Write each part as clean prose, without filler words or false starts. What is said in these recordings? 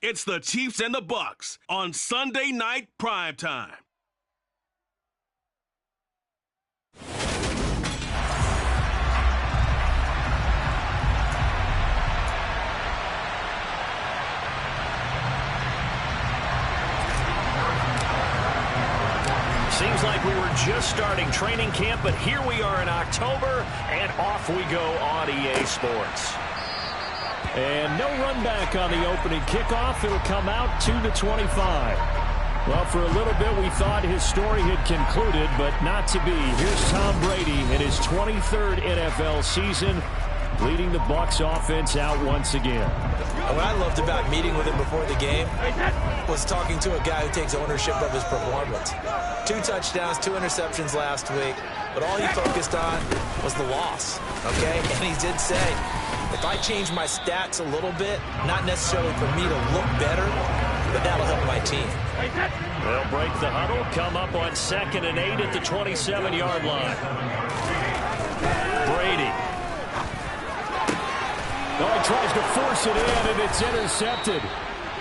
It's the Chiefs and the Bucks on Sunday Night Primetime. Seems like we were just starting training camp, but here we are in October, and off we go on EA Sports. And no run back on the opening kickoff. It'll come out 2-25. Well, for a little bit, we thought his story had concluded, but not to be. Here's Tom Brady in his 23rd NFL season, leading the Bucs offense out once again. What I loved about meeting with him before the game was talking to a guy who takes ownership of his performance. 2 touchdowns, 2 interceptions last week, but all he focused on was the loss, okay? And he did say, if I change my stats a little bit, not necessarily for me to look better, but that'll help my team. They'll break the huddle, come up on 2nd and 8 at the 27-yard line. Brady. Oh, he tries to force it in, and it's intercepted.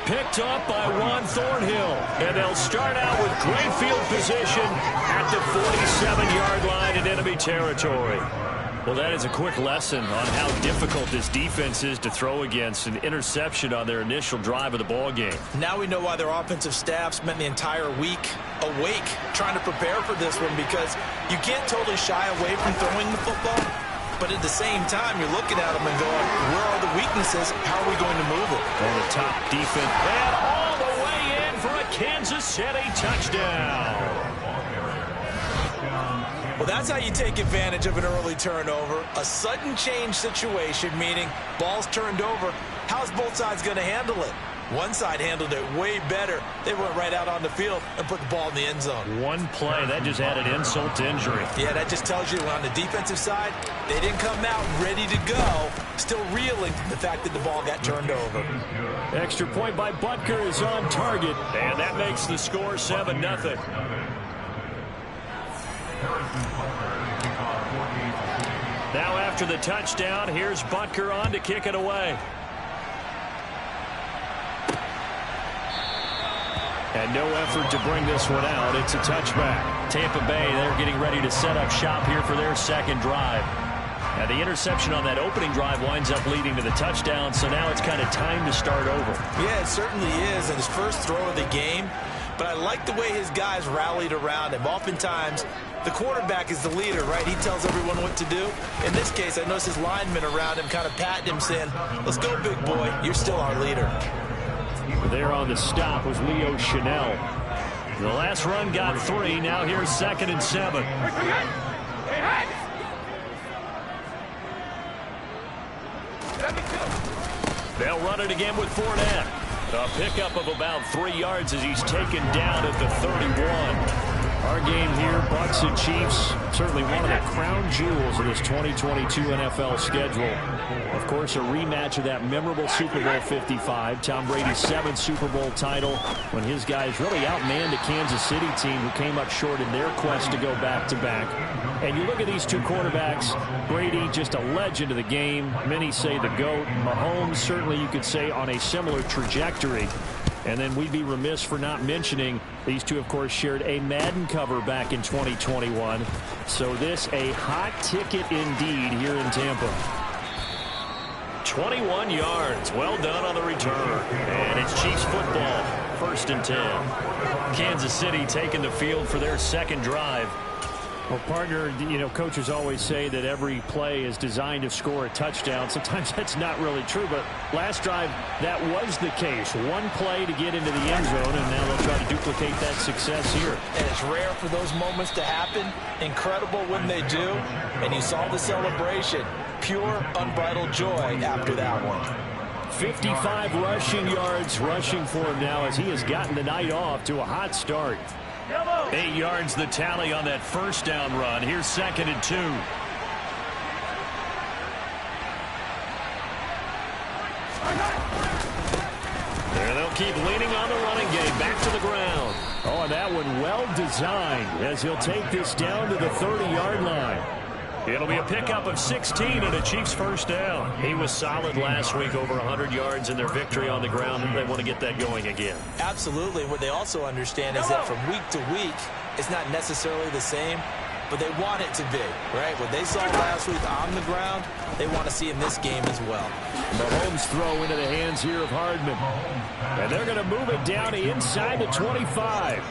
Picked up by Juan Thornhill. And they'll start out with great field position at the 47-yard line in enemy territory. Well, that is a quick lesson on how difficult this defense is to throw against an interception on their initial drive of the ball game. Now we know why their offensive staff spent the entire week awake trying to prepare for this one, because you can't totally shy away from throwing the football. But at the same time, you're looking at them and going, where are the weaknesses? How are we going to move it? On the top defense. And all the way in for a Kansas City touchdown. Well, that's how you take advantage of an early turnover. A sudden change situation, meaning ball's turned over. How's both sides going to handle it? One side handled it way better. They went right out on the field and put the ball in the end zone. One play, that just added insult to injury. Yeah, that just tells you on the defensive side, they didn't come out ready to go, still reeling from the fact that the ball got turned over. Extra point by Butker is on target, and that makes the score 7-0. Now after the touchdown, here's Butker on to kick it away. And no effort to bring this one out. It's a touchback. Tampa Bay, they're getting ready to set up shop here for their second drive. And the interception on that opening drive winds up leading to the touchdown, so now it's kind of time to start over. Yeah, it certainly is, and his first throw of the game. But I like the way his guys rallied around him. Oftentimes, the quarterback is the leader, right? He tells everyone what to do. In this case, I noticed his linemen around him kind of patting him, saying, let's go, big boy. You're still our leader. There on the stop was Leo Chanel. The last run got 3. Now here's 2nd and 7. They'll run it again with Fournette. A pickup of about 3 yards as he's taken down at the 31. Our game here, Bucs and Chiefs, certainly one of the crown jewels of this 2022 NFL schedule. Of course, a rematch of that memorable Super Bowl 55, Tom Brady's 7th Super Bowl title, when his guys really outmanned a Kansas City team who came up short in their quest to go back-to-back. And you look at these two quarterbacks, Brady, just a legend of the game. Many say the GOAT. Mahomes, certainly you could say on a similar trajectory. And then we'd be remiss for not mentioning these two, of course, shared a Madden cover back in 2021. So this a hot ticket indeed here in Tampa. 21 yards. Well done on the return. And it's Chiefs football. 1st and 10. Kansas City taking the field for their second drive. Well, partner, you know, coaches always say that every play is designed to score a touchdown. Sometimes that's not really true, but last drive, that was the case. One play to get into the end zone, and now they'll try to duplicate that success here. And it's rare for those moments to happen. Incredible when they do. And you saw the celebration. Pure, unbridled joy after that one. 55 rushing yards rushing for him now as he has gotten the night off to a hot start. 8 yards the tally on that first down run. Here's 2nd and 2. There they'll keep leaning on the running game. Back to the ground. Oh, and that one well designed as he'll take this down to the 30-yard line. It'll be a pickup of 16 and a Chiefs first down. He was solid last week, over 100 yards in their victory on the ground, and they want to get that going again. Absolutely. What they also understand is that from week to week, it's not necessarily the same, but they want it to be, right? What they saw last week on the ground, they want to see in this game as well. Mahomes throw into the hands here of Hardman. And they're going to move it down inside the 25.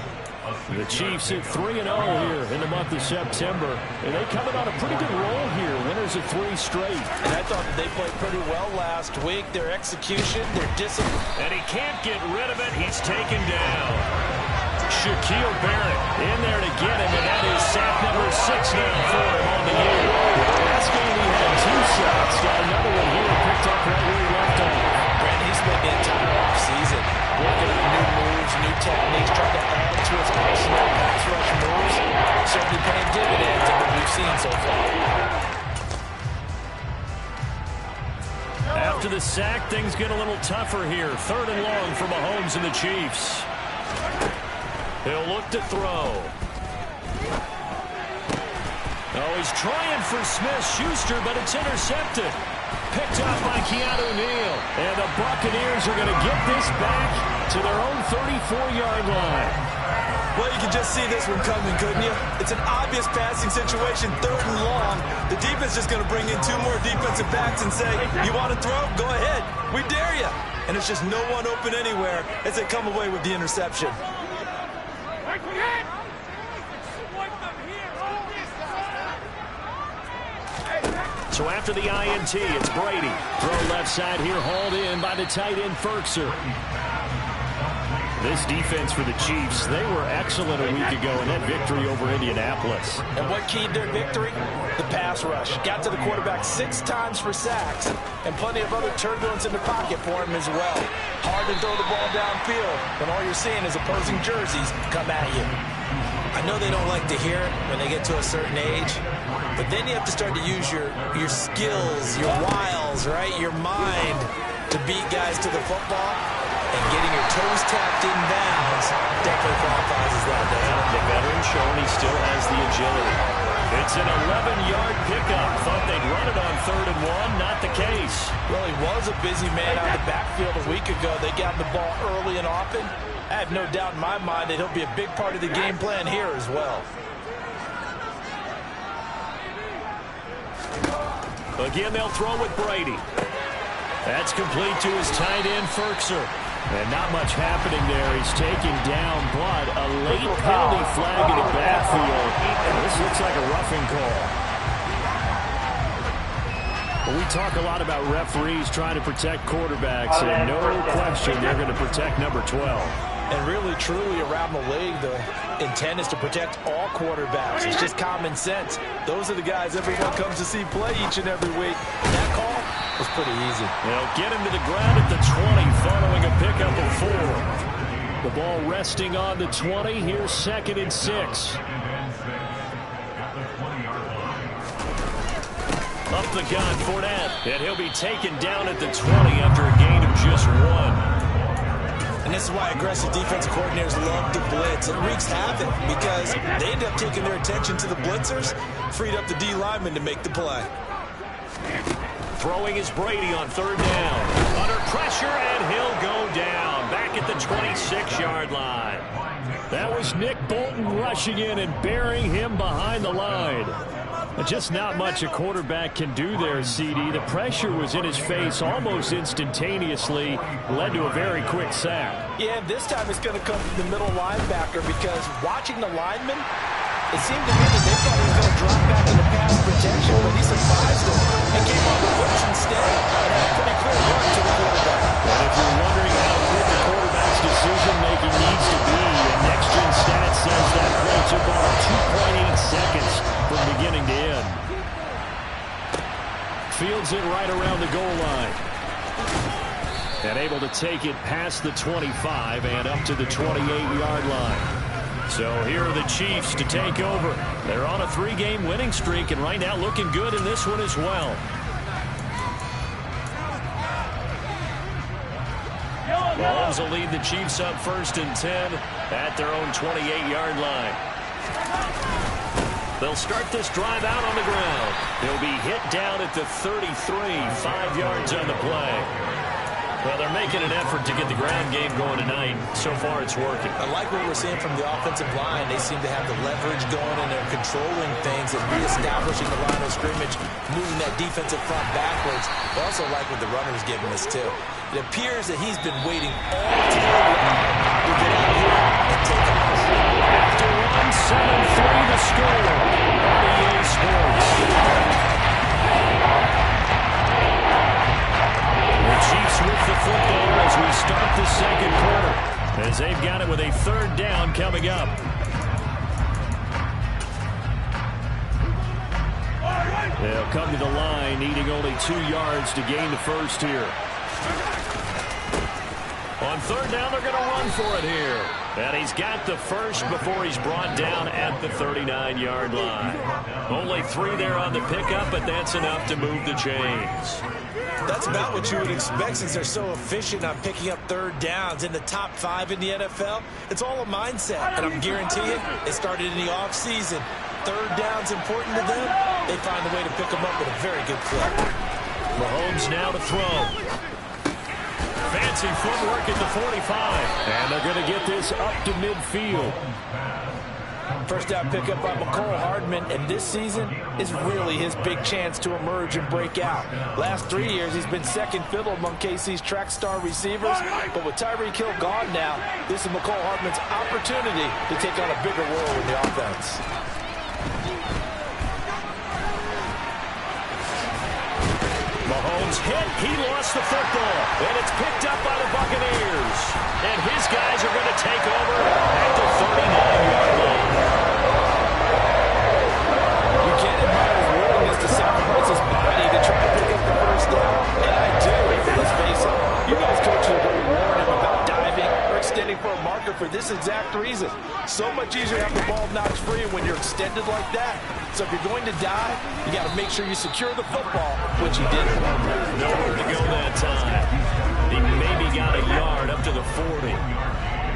The Chiefs at 3-0 here in the month of September. And they coming on a pretty good roll here. Winners of 3 straight. And I thought they played pretty well last week. Their execution, their discipline. And he can't get rid of it. He's taken down. Shaquille Barrett in there to get him, and that is sack number 6 now for him on the year. Last game he had 2 sacks. Got another one here picked up right where he left off. Brandon, he spent the entire offseason working on new moves, new techniques, trying to add to his arsenal of pass rush moves. Certainly paying dividends in what we've seen so far. After the sack, things get a little tougher here. 3rd and long for Mahomes and the Chiefs. He'll look to throw. Oh, he's trying for Smith-Schuster, but it's intercepted. Picked up by Keanu Neal. And the Buccaneers are going to get this back to their own 34-yard line. Well, you can just see this one coming, couldn't you? It's an obvious passing situation, 3rd and long. The defense is going to bring in 2 more defensive backs and say, you want to throw? Go ahead. We dare you. And it's just no one open anywhere as they come away with the interception. So after the INT, it's Brady. Throw left side here, hauled in by the tight end, Ferkser. This defense for the Chiefs, they were excellent a week ago in that victory over Indianapolis. And what keyed their victory? The pass rush. Got to the quarterback 6 times for sacks, and plenty of other turbulence in the pocket for him as well. Hard to throw the ball downfield when all you're seeing is opposing jerseys come at you. I know they don't like to hear it when they get to a certain age, but then you have to start to use your skills, your wiles, right? Your mind to beat guys to the football, and getting your toes tapped in bounds definitely qualifies as that, doesn't it? The veteran showing he still has the agility. It's an 11-yard pickup. Thought they'd run it on 3rd and 1. Not the case. Well, he was a busy man out of the backfield a week ago. They got the ball early and often. I have no doubt in my mind that he'll be a big part of the game plan here as well. Again, they'll throw with Brady. That's complete to his tight end, Ferkser. And not much happening there. He's taken down, but a late penalty flag in the backfield. This looks like a roughing call. Well, we talk a lot about referees trying to protect quarterbacks, and no question they're going to protect number 12. And really, truly, around the league, the intent is to protect all quarterbacks. It's just common sense. Those are the guys everyone comes to see play each and every week. And that call was pretty easy. They'll get him to the ground at the 20 following a pickup of 4. The ball resting on the 20. Here's 2nd and 6. Up the gun, Fournette. And he'll be taken down at the 20 after a gain of just 1. And this is why aggressive defensive coordinators love to blitz. It wreaks havoc because they end up taking their attention to the blitzers, freed up the D lineman to make the play. Throwing is Brady on 3rd down. Under pressure, and he'll go down. Back at the 26-yard line. That was Nick Bolton rushing in and burying him behind the line. Just not much a quarterback can do there, CD. The pressure was in his face almost instantaneously, led to a very quick sack. Yeah, this time it's going to come from the middle linebacker because watching the lineman, it seemed to me that they thought he was going to drop back into pass protection, but he surprised them and came on the blitz instead and had a pretty clear run to the quarterback. And if you're wondering how quick the quarterback's decision-making needs to be, next-gen stats says that play took on 2.8 seconds from beginning to end. Fields it right around the goal line. And able to take it past the 25 and up to the 28-yard line. So here are the Chiefs to take over. They're on a 3-game winning streak, and right now looking good in this one as well. Mahomes will lead the Chiefs up 1st and 10 at their own 28-yard line. They'll start this drive out on the ground. He'll be hit down at the 33, 5 yards on the play. Well, they're making an effort to get the ground game going tonight. So far, it's working. I like what we're seeing from the offensive line. They seem to have the leverage going, and they're controlling things and reestablishing the line of scrimmage, moving that defensive front backwards. I also like what the runner's giving us, too. It appears that he's been waiting all day long to get out here and take off. After 1, 7-3 the score on EA Sports. The Chiefs with the football as we start the second quarter, as they've got it with a 3rd down coming up. They'll come to the line, needing only 2 yards to gain the first here. On 3rd down, they're going to run for it here. And he's got the first before he's brought down at the 39-yard line. Only 3 there on the pickup, but that's enough to move the chains. That's about what you would expect since they're so efficient on picking up 3rd downs in the top 5 in the NFL. It's all a mindset, and I'm guaranteeing it started in the offseason. 3rd down's important to them. They find a way to pick them up with a very good clip. Mahomes now to throw. Fancy footwork at the 45. And they're going to get this up to midfield. First down pickup by McCole Hardman, and this season is really his big chance to emerge and break out. Last 3 years, he's been second fiddle among KC's track star receivers, but with Tyreek Hill gone now, this is McCole Hardman's opportunity to take on a bigger role in the offense. Mahomes hit. He lost the football. And it's picked up by the Buccaneers. And his guys are going to take over at the 39-yard line. You can't admire his willingness to sacrifice his body to try to pick up the first down. And I do. Let's face it. You guys coaches are going to warn him about diving or extending for a marker for this exact reason. So much easier to have the ball knocked free when you're extended like that. So if you're going to dive, you got to make sure you secure the football, which he didn't. Nowhere to go that time. He maybe got a yard up to the 40.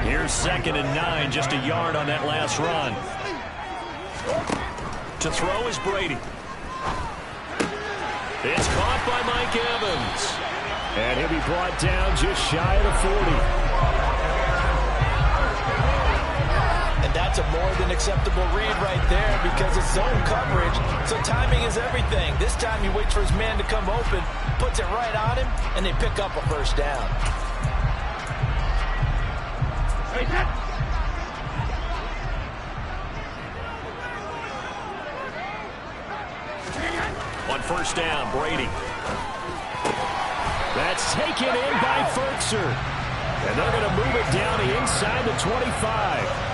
Here's 2nd and 9, just a yard on that last run. To throw is Brady. It's caught by Mike Evans. And he'll be brought down just shy of the 40. And that's a more than acceptable read right there because it's zone coverage, so timing is everything. This time he waits for his man to come open, puts it right on him, and they pick up a first down. On 1st down, Brady. That's taken in by Ferkser. And they're going to move it down inside the 25.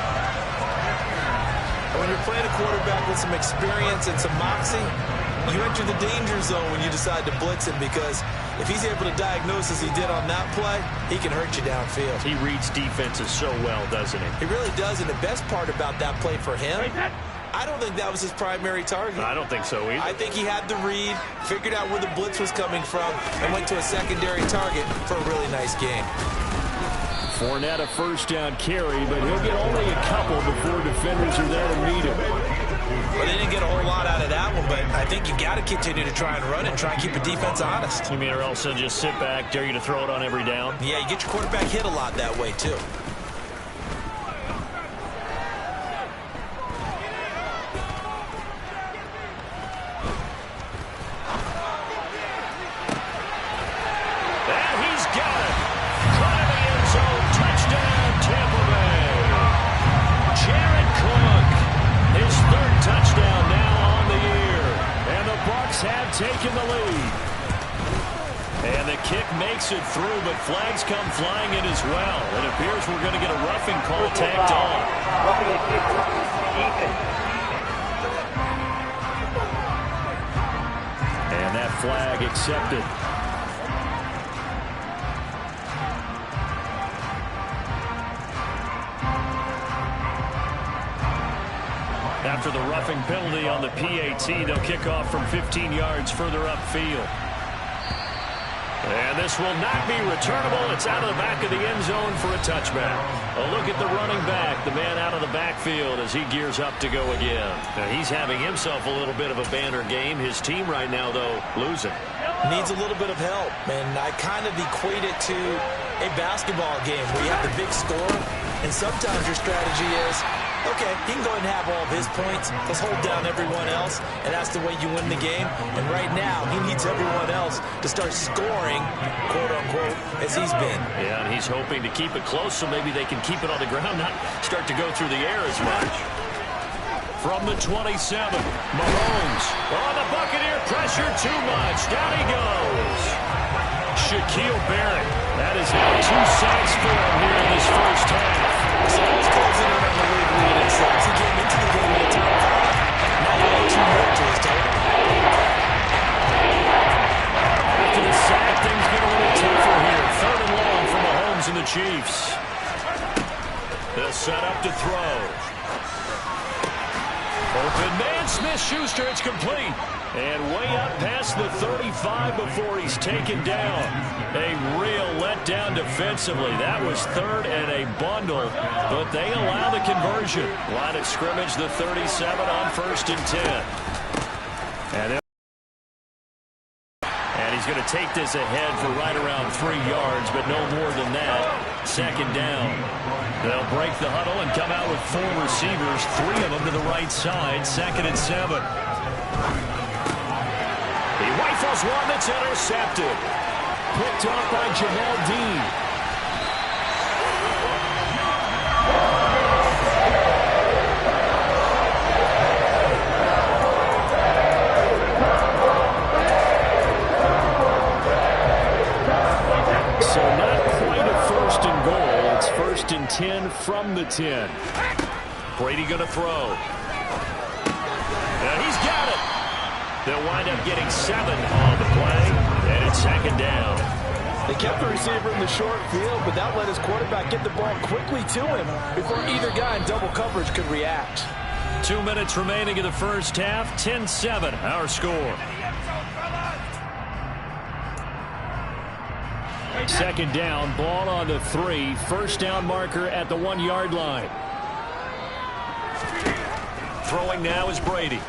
When you're playing a quarterback with some experience and some moxie, you enter the danger zone when you decide to blitz him because if he's able to diagnose as he did on that play, he can hurt you downfield. He reads defenses so well, doesn't he? He really does, and the best part about that play for him, I don't think that was his primary target. I don't think so either. I think he had the read, figured out where the blitz was coming from, and went to a secondary target for a really nice game. Fournette a 1st down carry, but he'll get only a couple before defenders are there to meet him. Well, they didn't get a whole lot out of that one, but I think you got to continue to try and run and try and keep the defense honest. You mean or else they'll just sit back, dare you to throw it on every down? Yeah, you get your quarterback hit a lot that way, too. Taking the lead. And the kick makes it through, but flags come flying in as well. It appears we're going to get a roughing call tagged on. And that flag accepted. After the roughing penalty on the PAT, they'll kick off from 15 yards further upfield. And this will not be returnable. It's out of the back of the end zone for a touchback. A look at the running back, the man out of the backfield as he gears up to go again. Now, he's having himself a little bit of a banner game. His team right now, though, losing. Needs a little bit of help, and I kind of equate it to a basketball game where you have the big score, and sometimes your strategy is, okay, he can go ahead and have all of his points. Let's hold down everyone else, and that's the way you win the game. And right now, he needs everyone else to start scoring, quote-unquote, as he's been. Yeah, and he's hoping to keep it close so maybe they can keep it on the ground, not start to go through the air as much. From the 27, Mahomes on the Buccaneer, pressure too much. Down he goes. Shaquille Barrett. That is now 2 sacks for him here in this first half. So he's closing in on the league lead in sacks. He came into the game with a top 5. Now he 2 more to his total. After the sack, things get a little tougher here. 3rd and long for Mahomes and the Chiefs. They'll set up to throw. Open man, Smith-Schuster, it's complete. And way up past the 35 before he's taken down. A real letdown defensively. That was 3rd and a bundle, but they allow the conversion. Line of scrimmage, the 37 on 1st and 10. And he's going to take this ahead for right around 3 yards, but no more than that. 2nd down. They'll break the huddle and come out with 4 receivers, 3 of them to the right side. 2nd and 7. He rifles one that's intercepted. Picked off by Jamal Dean. So not quite a 1st and goal. It's 1st and 10 from the 10. Brady going to throw. And he's got it. They'll wind up getting 7 on the play, and it's 2nd down. They kept the receiver in the short field, but that let his quarterback get the ball quickly to him before either guy in double coverage could react. 2 minutes remaining in the first half. 10-7, our score. 2nd down, ball on the 3. 1st down marker at the 1-yard line. Throwing now is Brady.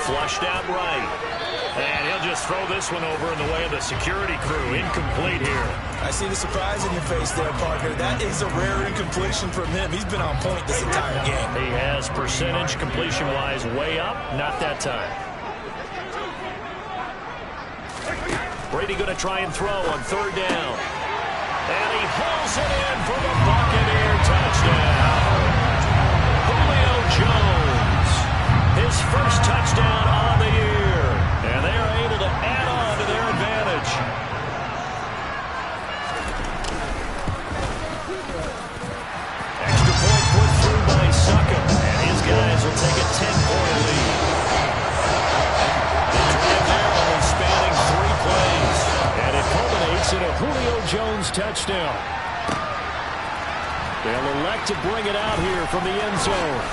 Flushed out right. And he'll just throw this one over in the way of the security crew. Incomplete here. I see the surprise in your face there, partner. That is a rare incompletion from him. He's been on point this entire game. He has percentage completion-wise way up. Not that time. Brady going to try and throw on 3rd down. And he hauls it in for the Buccaneer touchdown. Julio Jones. His first touchdown on the year. And they are able to add on to their advantage. Extra point put through by Suckham. And his guys will take a 10-point lead. The drive there only spanning 3 plays. And it culminates in a Julio Jones touchdown. They'll elect to bring it out here from the end zone.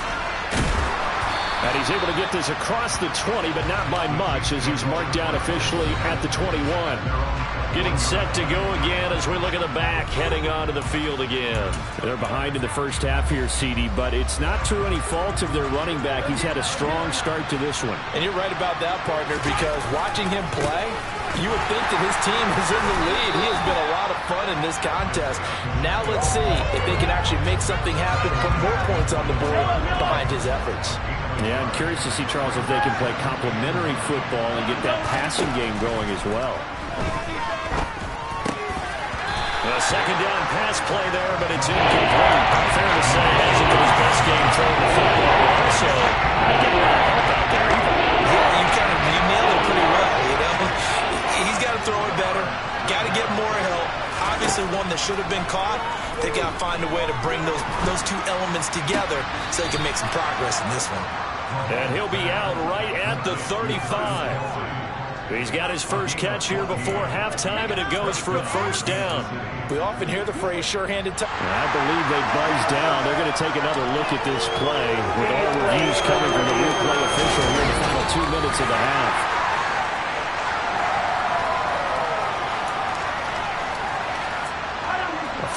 And he's able to get this across the 20, but not by much, as he's marked down officially at the 21. Getting set to go again as we look at the back, heading onto the field again. They're behind in the first half here, CD, but it's not through any fault of their running back. He's had a strong start to this one. And you're right about that, partner, because watching him play, you would think that his team is in the lead. He has been a lot of fun in this contest. Now let's see if they can actually make something happen, put more points on the board behind his efforts. Yeah, I'm curious to see, Charles, if they can play complementary football and get that passing game going as well. A 2nd down pass play there, but it's incomplete. Fair to say, hasn't been his best game throwing the football, but also not getting a lot of help out there either. Yeah, you nailed it pretty well, you know. He's got to throw it better, got to get more help. Obviously one that should have been caught. They got to find a way to bring those 2 elements together so they can make some progress in this one. And he'll be out right at the 35. He's got his first catch here before halftime, and it goes for a 1st down. We often hear the phrase sure-handed touch. I believe they buzzed down. They're going to take another look at this play with all reviews coming from the replay official here in the final 2 minutes of the half.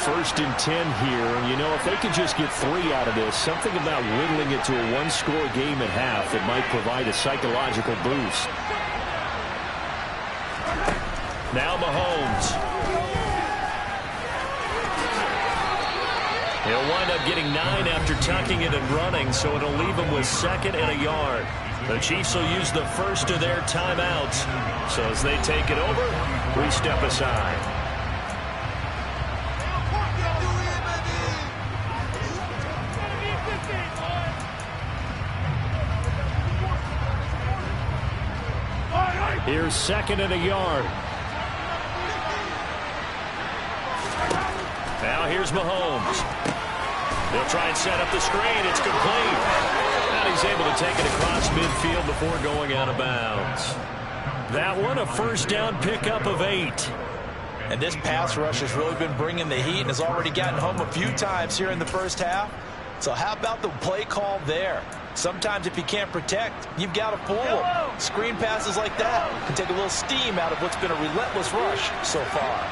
1st and 10 here. And, you know, if they could just get 3 out of this, something about whittling it to a one-score game at half that might provide a psychological boost. Now Mahomes. He'll wind up getting 9 after tucking it and running, so it'll leave him with 2nd and a yard. The Chiefs will use the first of their timeouts. So as they take it over, we step aside. Here's 2nd and a yard. Now here's Mahomes. They'll try and set up the screen. It's complete. And he's able to take it across midfield before going out of bounds. That one, a 1st down pickup of 8. And this pass rush has really been bringing the heat and has already gotten home a few times here in the first half. So how about the play call there? Sometimes if you can't protect, you've got to fool them. Screen passes like that can take a little steam out of what's been a relentless rush so far.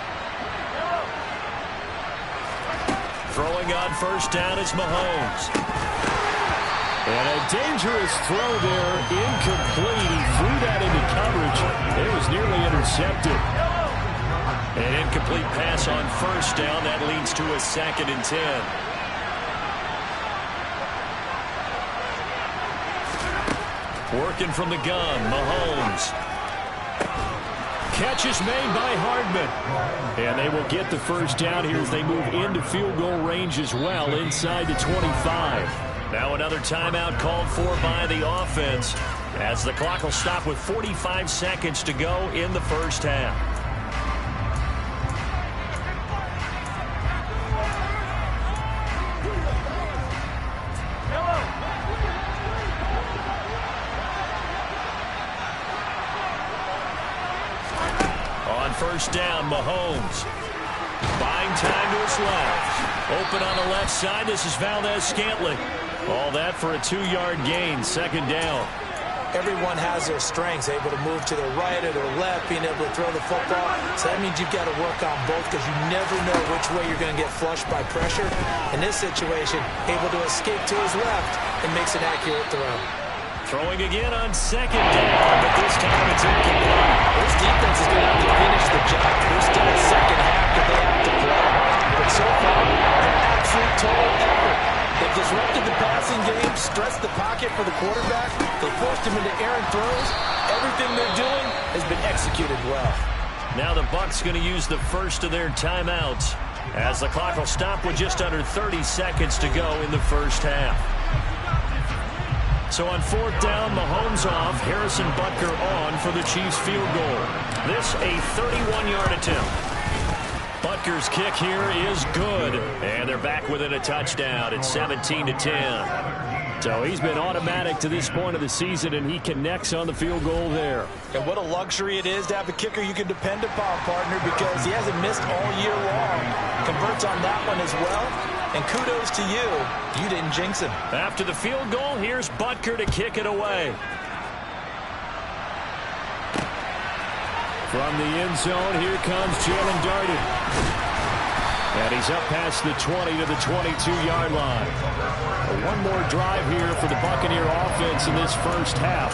Throwing on 1st down is Mahomes. And a dangerous throw there, incomplete. He threw that into coverage. It was nearly intercepted. An incomplete pass on 1st down. That leads to a 2nd and 10. Working from the gun, Mahomes. Catch is made by Hardman. And they will get the 1st down here as they move into field goal range as well, inside the 25. Now another timeout called for by the offense as the clock will stop with 45 seconds to go in the first half. On 1st down, Mahomes. Buying time to his left. Open on the left side. This is Valdez-Scantling. All that for a 2-yard gain, 2nd down. Everyone has their strengths, able to move to their right or their left, being able to throw the football. So that means you've got to work on both because you never know which way you're going to get flushed by pressure. In this situation, able to escape to his left and makes an accurate throw. Throwing again on 2nd down, but this time it's incomplete. This defense is going to have to finish the job. There's still a 2nd half that they have to play. But so far, an absolute total effort. They've disrupted the passing game, stressed the pocket for the quarterback. They forced him into errant throws. Everything they're doing has been executed well. Now the Bucs going to use the first of their timeouts as the clock will stop with just under 30 seconds to go in the first half. So on 4th down, Mahomes off, Harrison Butker on for the Chiefs field goal. This a 31-yard attempt. Butker's kick here is good, and they're back within a touchdown. It's 17-10. So he's been automatic to this point of the season, and he connects on the field goal there. And what a luxury it is to have a kicker you can depend upon, partner, because he hasn't missed all year long. Converts on that one as well. And kudos to you. You didn't jinx him. After the field goal, here's Butker to kick it away. From the end zone, here comes Jalen Darden. And he's up past the 20 to the 22-yard line. One more drive here for the Buccaneer offense in this first half.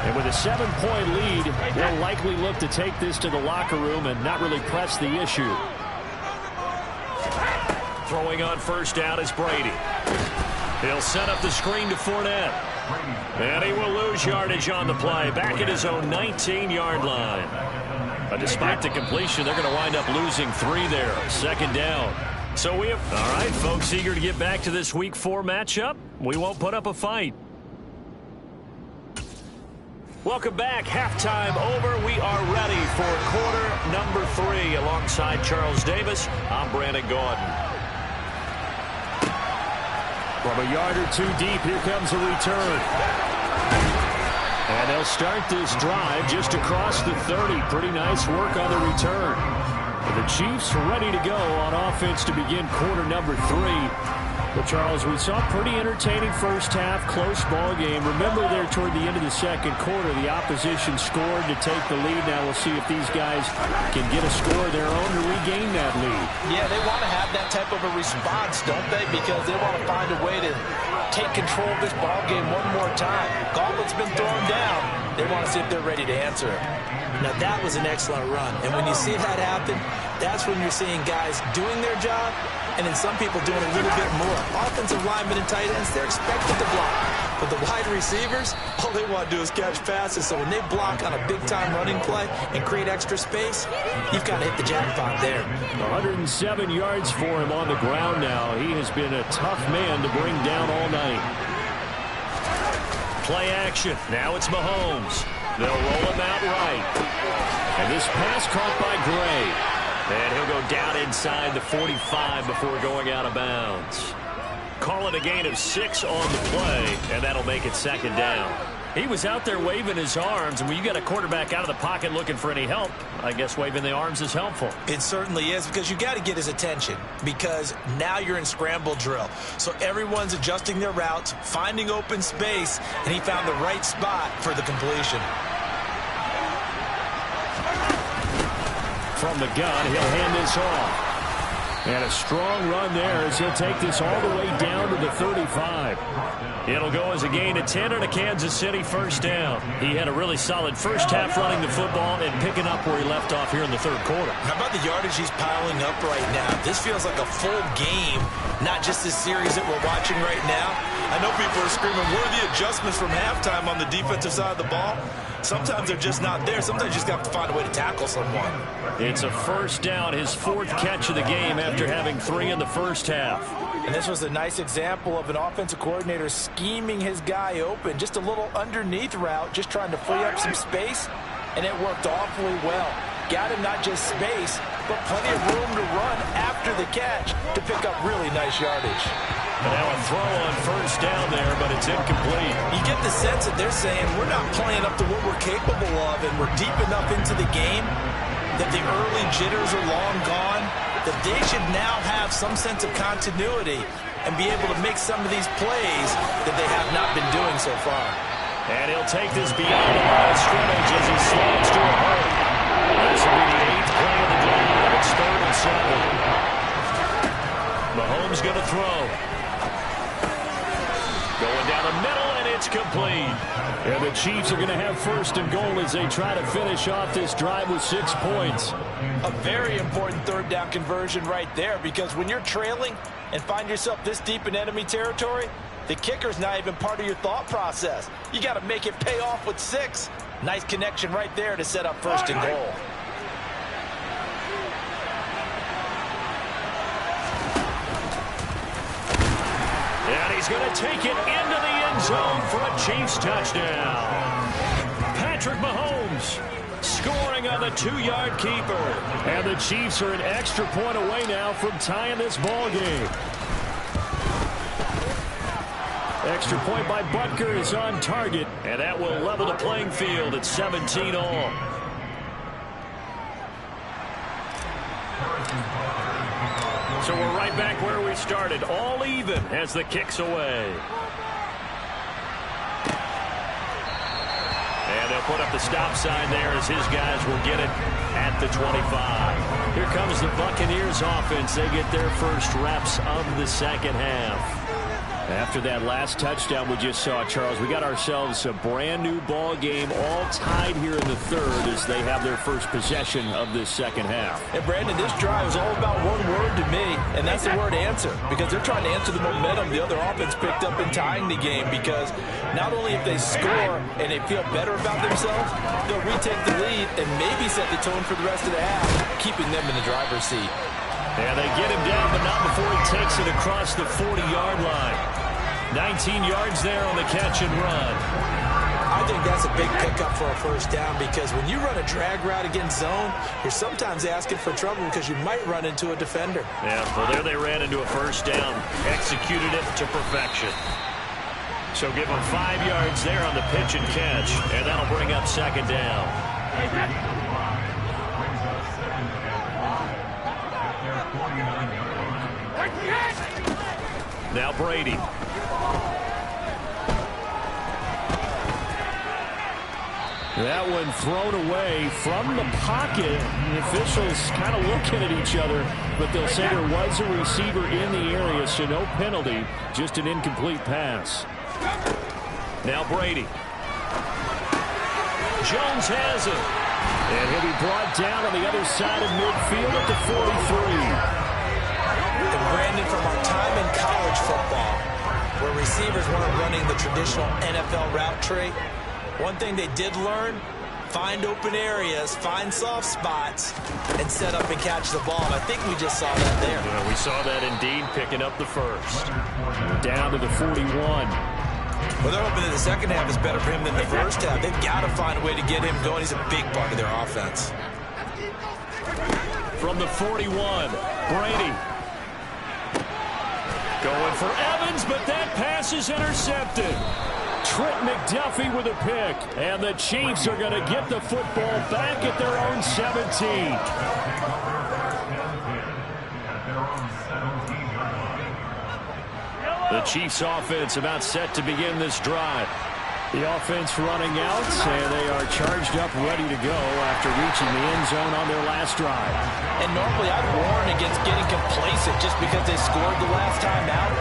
And with a 7-point lead, they'll likely look to take this to the locker room and not really press the issue. Throwing on 1st down is Brady. He'll set up the screen to Fournette. And he will lose yardage on the play, back at his own 19-yard line. But despite the completion, they're going to wind up losing 3 there. 2nd down. So we have... All right, folks, eager to get back to this Week 4 matchup. We won't put up a fight. Welcome back. Halftime over. We are ready for quarter number 3. Alongside Charles Davis, I'm Brandon Gaudin. From a yard or 2 deep, here comes a return. And they'll start this drive just across the 30. Pretty nice work on the return. The Chiefs ready to go on offense to begin quarter number 3. Well, Charles, we saw a pretty entertaining first half, close ball game. Remember there toward the end of the second quarter, the opposition scored to take the lead. Now we'll see if these guys can get a score of their own to regain that lead. Yeah, they want to have that type of a response, don't they? Because they want to find a way to take control of this ball game one more time. Gauntlet's been thrown down. They want to see if they're ready to answer it. Now, that was an excellent run. And when you see that happen, that's when you're seeing guys doing their job and then some people doing a little bit more. Offensive linemen and tight ends, they're expected to block. But the wide receivers, all they want to do is catch passes. So when they block on a big-time running play and create extra space, you've got to hit the jackpot there. 107 yards for him on the ground now. He has been a tough man to bring down all night. Play action. Now it's Mahomes. They'll roll him out right. And this pass caught by Gray. And he'll go down inside the 45 before going out of bounds. Call it a gain of 6 on the play, and that'll make it second down. He was out there waving his arms, and when you got a quarterback out of the pocket looking for any help, I guess waving the arms is helpful. It certainly is, because you got to get his attention, because now you're in scramble drill. So everyone's adjusting their routes, finding open space, and he found the right spot for the completion. From the gun, he'll hand this off. And a strong run there as he'll take this all the way down to the 35. It'll go as a gain of 10 and a Kansas City first down. He had a really solid first half running the football and picking up where he left off here in the third quarter. How about the yardage he's piling up right now? This feels like a full game, not just this series that we're watching right now. I know people are screaming, where are the adjustments from halftime on the defensive side of the ball? Sometimes they're just not there. Sometimes you just have to find a way to tackle someone. It's a first down, his 4th catch of the game after having 3 in the first half. And this was a nice example of an offensive coordinator scheming his guy open. Just a little underneath route, just trying to free up some space, and it worked awfully well. Got him not just space, but plenty of room to run after the catch to pick up really nice yardage. And now a throw on first down there, but it's incomplete. You get the sense that they're saying we're not playing up to what we're capable of, and we're deep enough into the game that the early jitters are long gone, that they should now have some sense of continuity and be able to make some of these plays that they have not been doing so far. And he'll take this beyond the line of scrimmage as he slides to a hole. This will be the 8th play of the drive. It's 3rd and 7. Mahomes going to throw. Going down the middle, and it's complete. And the Chiefs are going to have first and goal as they try to finish off this drive with 6 points. A very important third down conversion right there, because when you're trailing and find yourself this deep in enemy territory, the kicker's not even part of your thought process. You got to make it pay off with 6. Nice connection right there to set up first and goal. And he's going to take it into the end zone for a Chiefs touchdown. Patrick Mahomes scoring on the 2-yard keeper. And the Chiefs are an extra point away now from tying this ball game. Extra point by Butker is on target, and that will level the playing field at 17 all. So we're right back where we started, all even as the kick's away. And they'll put up the stop sign there as his guys will get it at the 25. Here comes the Buccaneers offense. They get their first reps of the second half. After that last touchdown we just saw, Charles, we got ourselves a brand new ball game, all tied here in the third as they have their first possession of this second half. And Brandon, this drive is all about one word to me, and that's the word answer, because they're trying to answer the momentum the other offense picked up in tying the game, because not only if they score and they feel better about themselves, they'll retake the lead and maybe set the tone for the rest of the half, keeping them in the driver's seat. And they get him down, but not before he takes it across the 40-yard line. 19 yards there on the catch and run. I think that's a big pickup for a first down, because when you run a drag route against zone, you're sometimes asking for trouble because you might run into a defender. Yeah, well, there they ran into a first down. Executed it to perfection. So give them 5 yards there on the pitch and catch, and that'll bring up second down. Now Brady. That one thrown away from the pocket. The officials kind of looking at each other, but they'll say there was a receiver in the area, so no penalty, just an incomplete pass. Now Brady. Jones has it. And he'll be brought down on the other side of midfield at the 43. And Brandon, from our time in college football, where receivers weren't running the traditional NFL route tree, one thing they did learn, find open areas, find soft spots, and set up and catch the ball. And I think we just saw that there. Yeah, we saw that indeed, picking up the first. Down to the 41. Well, they're hoping that the second half is better for him than the first half. They've got to find a way to get him going. He's a big part of their offense. From the 41, Brady. Going for Evans, but that pass is intercepted. Trent McDuffie with a pick, and the Chiefs are going to get the football back at their own 17. The Chiefs offense about set to begin this drive. The offense running out, and they are charged up, ready to go after reaching the end zone on their last drive. And normally I'd warn against getting complacent just because they scored the last time out.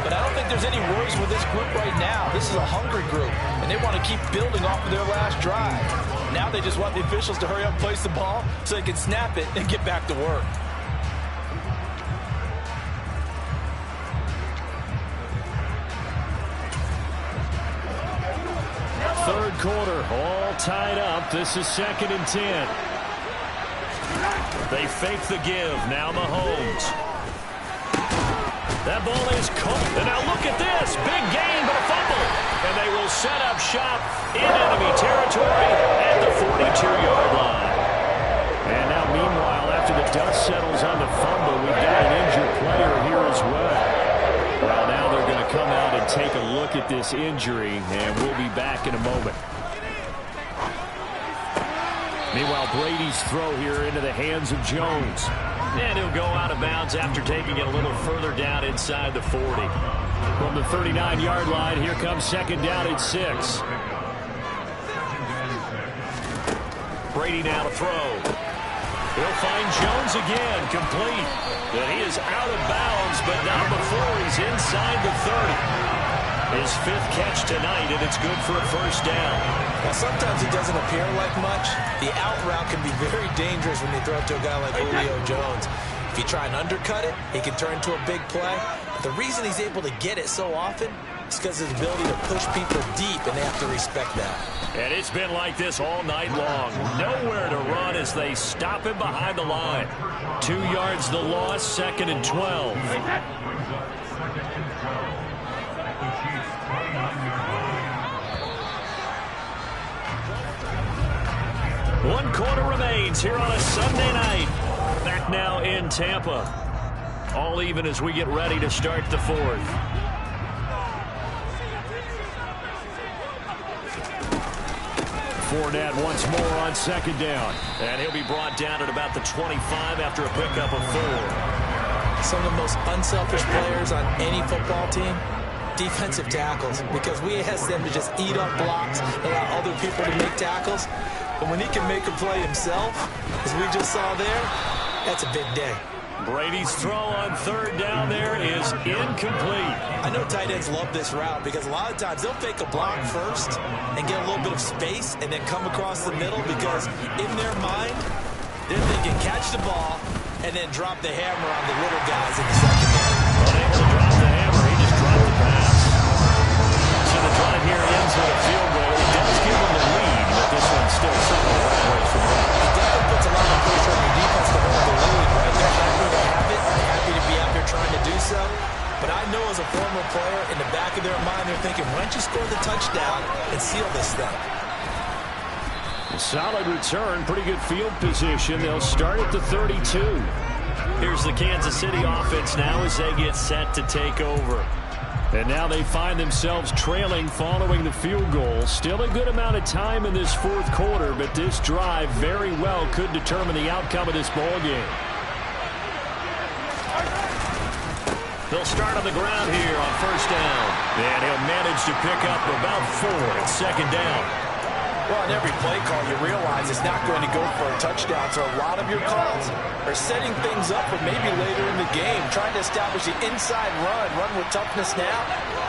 But I don't think there's any worries with this group right now. This is a hungry group, and they want to keep building off of their last drive. Now they just want the officials to hurry up and place the ball so they can snap it and get back to work. Third quarter, all tied up. This is 2nd and 10. They fake the give. Now Mahomes. That ball is caught. And now look at this. Big gain, but a fumble. And they will set up shop in enemy territory at the 42-yard line. And now, meanwhile, after the dust settles on the fumble, we've got an injured player here as well. Well, now they're going to come out and take a look at this injury, and we'll be back in a moment. Meanwhile, Brady's throw here into the hands of Jones. And he'll go out of bounds after taking it a little further down inside the 40. From the 39-yard line, here comes 2nd down at 6. Brady now to throw. He'll find Jones again, complete. But he is out of bounds, but not before he's inside the 30. His 5th catch tonight, and it's good for a first down. Now, sometimes it doesn't appear like much. The out route can be very dangerous when you throw it to a guy like Julio Jones. If you try and undercut it, he can turn into a big play. But the reason he's able to get it so often is because of his ability to push people deep, and they have to respect that. And it's been like this all night long. Nowhere to run as they stop him behind the line. 2 yards the loss, 2nd and 12. One quarter remains here on a Sunday night. Back now in Tampa. All even as we get ready to start the 4th. Fournette once more on 2nd down. And he'll be brought down at about the 25 after a pickup of 4. Some of the most unselfish players on any football team, defensive tackles, because we ask them to just eat up blocks and allow other people to make tackles. But when he can make a play himself, as we just saw there, that's a big day. Brady's throw on 3rd down there is incomplete. I know tight ends love this route because a lot of times they'll fake a block first and get a little bit of space and then come across the middle because in their mind, they're thinking catch the ball and then drop the hammer on the little guys in the secondary. Unable to drop the hammer, he just dropped the pass. So the drive here ends with a field goal. It does give them the lead, but this one's still somewhat away from home. It definitely puts a lot of pressure on the defense to hold the lead, right? They're happy to have it. They're happy to be out there trying to do so. But I know as a former player, in the back of their mind, they're thinking, why don't you score the touchdown and seal this thing? A solid return, pretty good field position. They'll start at the 32. Here's the Kansas City offense now as they get set to take over. And now they find themselves trailing following the field goal. Still a good amount of time in this 4th quarter, but this drive very well could determine the outcome of this ball game. They'll start on the ground here on first down. And he'll manage to pick up about 4 at second down. Well, on every play call, you realize it's not going to go for a touchdown, so a lot of your calls are setting things up for maybe later in the game, trying to establish the inside run with toughness now,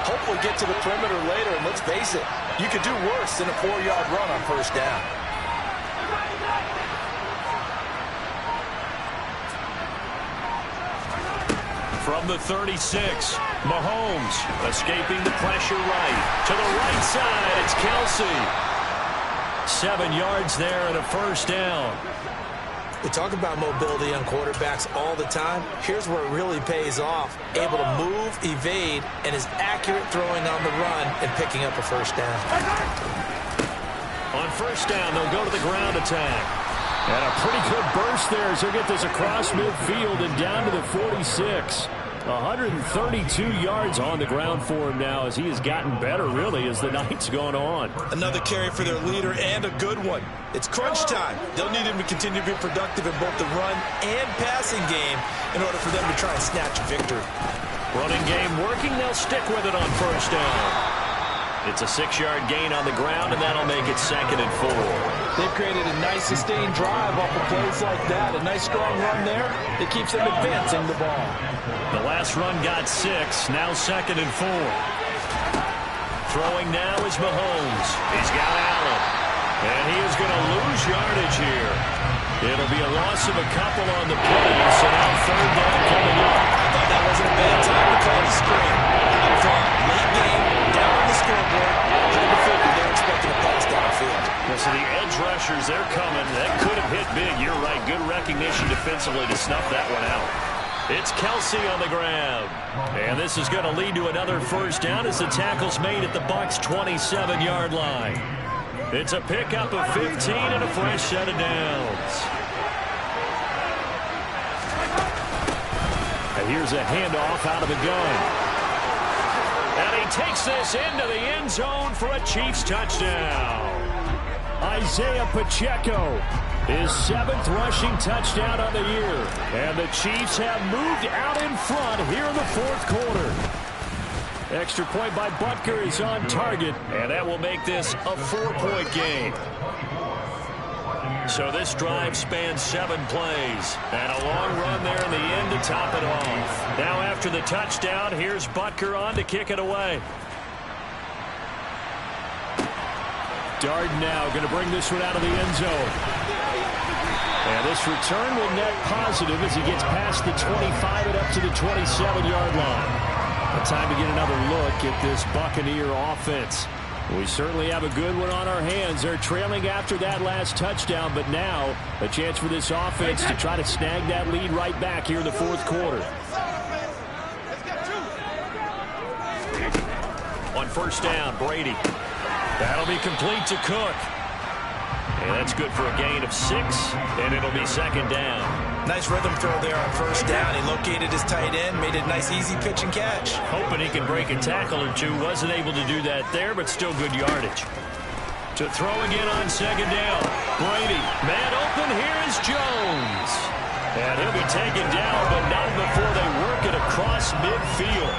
hopefully get to the perimeter later, and let's face it, you could do worse than a 4-yard run on first down. From the 36, Mahomes escaping the pressure right. To the right side, it's Kelsey. 7 yards there and a first down. We talk about mobility on quarterbacks all the time. Here's where it really pays off. Able to move, evade, and is accurate throwing on the run and picking up a first down. On first down, they'll go to the ground attack. And a pretty good burst there as he'll get this across midfield and down to the 46. 132 yards on the ground for him now as he has gotten better, really, as the night's gone on. Another carry for their leader and a good one. It's crunch time. They'll need him to continue to be productive in both the run and passing game in order for them to try and snatch a victory. Running game working. They'll stick with it on first down. It's a 6-yard gain on the ground, and that'll make it 2nd and 4. They've created a nice sustained drive off of plays like that. A nice strong run there that keeps them advancing the ball. The last run got 6, now 2nd and 4. Throwing now is Mahomes. He's got Allen. And he is going to lose yardage here. It'll be a loss of a couple on the play, so now 3rd down coming up. I thought that wasn't a bad time to call the screen. I thought late game, down on the scoreboard, hard to figure they're expecting a pass downfield. So the edge rushers, they're coming. That could have hit big. You're right. Good recognition defensively to snuff that one out. It's Kelsey on the ground. And this is going to lead to another first down as the tackle's made at the Bucs' 27-yard line. It's a pickup of 15 and a fresh set of downs. And here's a handoff out of the gun. And he takes this into the end zone for a Chiefs touchdown. Isaiah Pacheco, his 7th rushing touchdown of the year. And the Chiefs have moved out in front here in the 4th quarter. Extra point by Butker is on target, and that will make this a 4-point game. So this drive spans 7 plays, and a long run there in the end to top it off. Now after the touchdown, here's Butker on to kick it away. Darden now going to bring this one out of the end zone. And this return will net positive as he gets past the 25 and up to the 27-yard line. Time to get another look at this Buccaneer offense. We certainly have a good one on our hands. They're trailing after that last touchdown, but now a chance for this offense to try to snag that lead right back here in the 4th quarter. On first down, Brady. That'll be complete to Cook. And that's good for a gain of 6, and it'll be 2nd down. Nice rhythm throw there on first down. He located his tight end, made it a nice easy pitch and catch. Hoping he can break a tackle or two. Wasn't able to do that there, but still good yardage. To throw again on 2nd down. Brady, man open, here is Jones. And he'll be taken down, but not before they work it across midfield.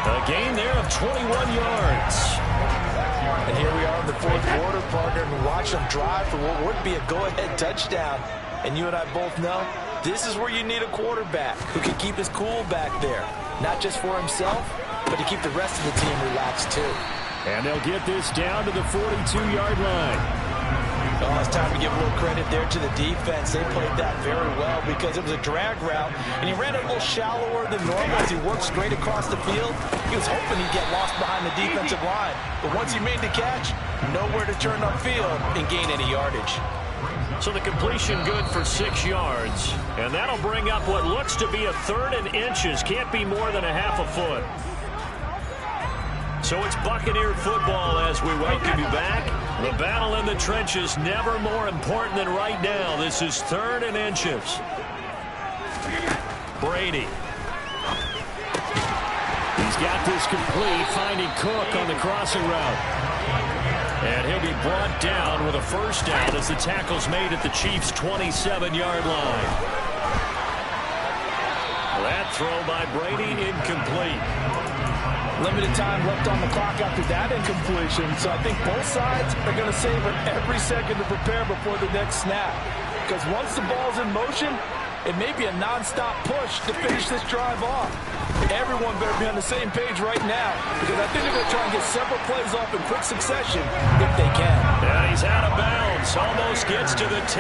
A gain there of 21 yards. And here we are in the 4th quarter, partner, and watch them drive for what would be a go-ahead touchdown. And you and I both know this is where you need a quarterback who can keep his cool back there. Not just for himself, but to keep the rest of the team relaxed too. And they'll get this down to the 42-yard line. Oh, it's time to give a little credit there to the defense. They played that very well because it was a drag route, and he ran it a little shallower than normal as he worked straight across the field. He was hoping he'd get lost behind the defensive line, but once he made the catch, nowhere to turn upfield and gain any yardage. So the completion good for 6 yards, and that'll bring up what looks to be a 3rd and inches. Can't be more than a half a foot. So it's Buccaneer football as we welcome you back. The battle in the trenches never more important than right now. This is 3rd and inches. Brady. He's got this complete, finding Cook on the crossing route. And he'll be brought down with a first down as the tackle's made at the Chiefs' 27-yard line. Well, That throw by Brady incomplete. Limited time left on the clock after that incompletion, so I think both sides are going to savor every second to prepare before the next snap. Because once the ball's in motion, it may be a non-stop push to finish this drive off. Everyone better be on the same page right now, because I think they're going to try and get several plays off in quick succession if they can. Yeah, he's out of bounds. Almost gets to the 10.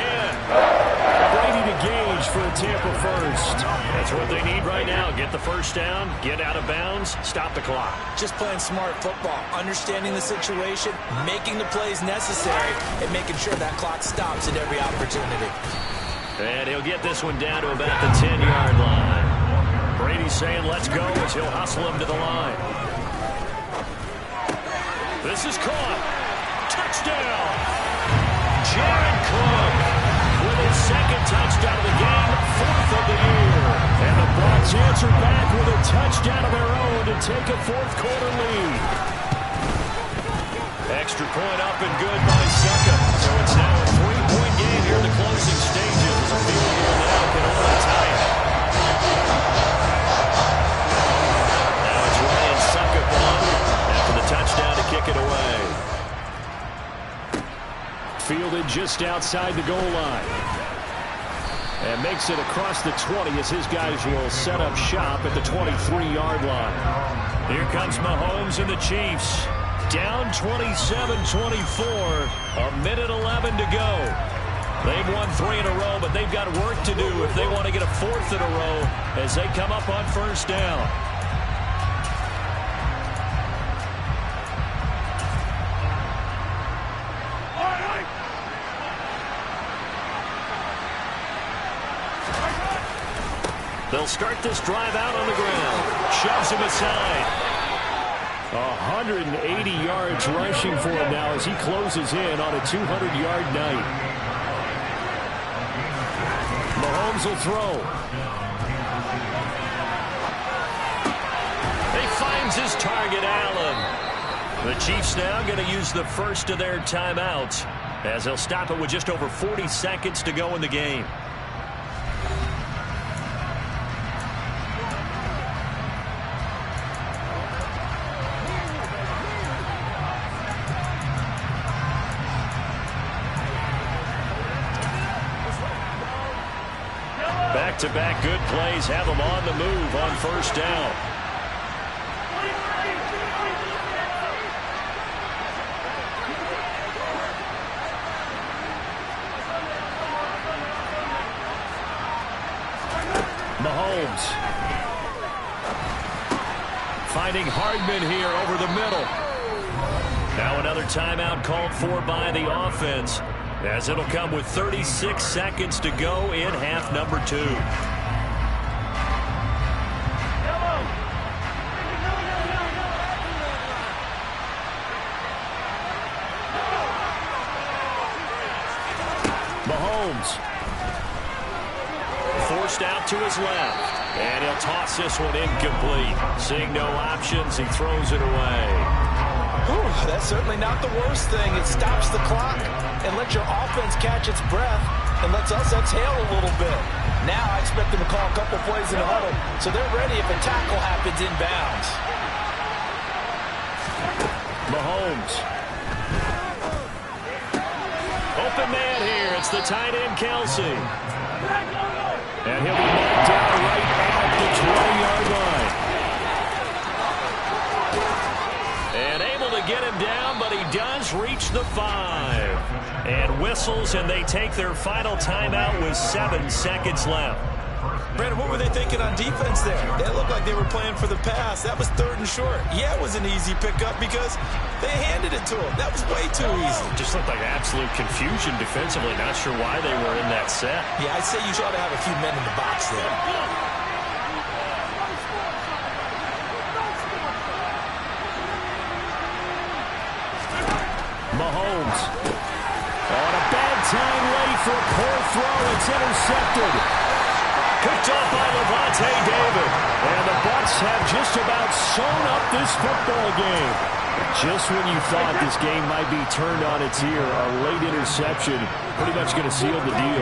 Brady to Gage for a Tampa first. That's what they need right now. Get the first down, get out of bounds, stop the clock. Just playing smart football, understanding the situation, making the plays necessary, and making sure that clock stops at every opportunity. And he'll get this one down to about the 10-yard line. Brady's saying let's go as he'll hustle him to the line. This is caught. Touchdown. Jared Cook with his second touchdown of the game, 4th of the year. And the Bucs answer back with a touchdown of their own to take a 4th quarter lead. Extra point up and good by Succa. So it's now a 3-point game here in the closing stages as a field goal now can only tie it. Now it's Ryan Succa after the touchdown to kick it away. Fielded just outside the goal line. And makes it across the 20 as his guys will set up shop at the 23-yard line. Here comes Mahomes and the Chiefs. Down 27-24, a minute 11 to go. They've won 3 in a row, but they've got work to do if they want to get a 4th in a row as they come up on first down. They'll start this drive out on the ground. Shoves him aside. 180 yards rushing for him now as he closes in on a 200-yard night. Mahomes will throw. He finds his target, Allen. The Chiefs now going to use the first of their timeouts as they'll stop it with just over 40 seconds to go in the game. Back-to-back good plays have them on the move on first down. Mahomes finding Hardman here over the middle. Now another timeout called for by the offense, as it'll come with 36 seconds to go in half number 2. Mahomes forced out to his left, and he'll toss this one incomplete. Seeing no options, he throws it away. Whew, that's certainly not the worst thing. It stops the clock and lets your offense catch its breath and lets us exhale a little bit. Now I expect them to call a couple plays in the huddle, so they're ready if a tackle happens inbounds. Mahomes. Open man here. It's the tight end, Kelsey. And he'll be knocked down right at the 20-yard line. And able to get him down, but he does reach the 5. And whistles, and they take their final timeout with 7 seconds left. Brandon, what were they thinking on defense there? They looked like they were playing for the pass. That was 3rd and short. Yeah, it was an easy pickup because they handed it to him. That was way too easy. Just looked like absolute confusion defensively. Not sure why they were in that set. Yeah, I'd say you ought to have a few men in the box there. Mahomes on a bad time late for a poor throw. It's intercepted. Picked off by Levante David. And the Bucs have just about sewn up this football game. Just when you thought this game might be turned on its ear, a late interception pretty much going to seal the deal.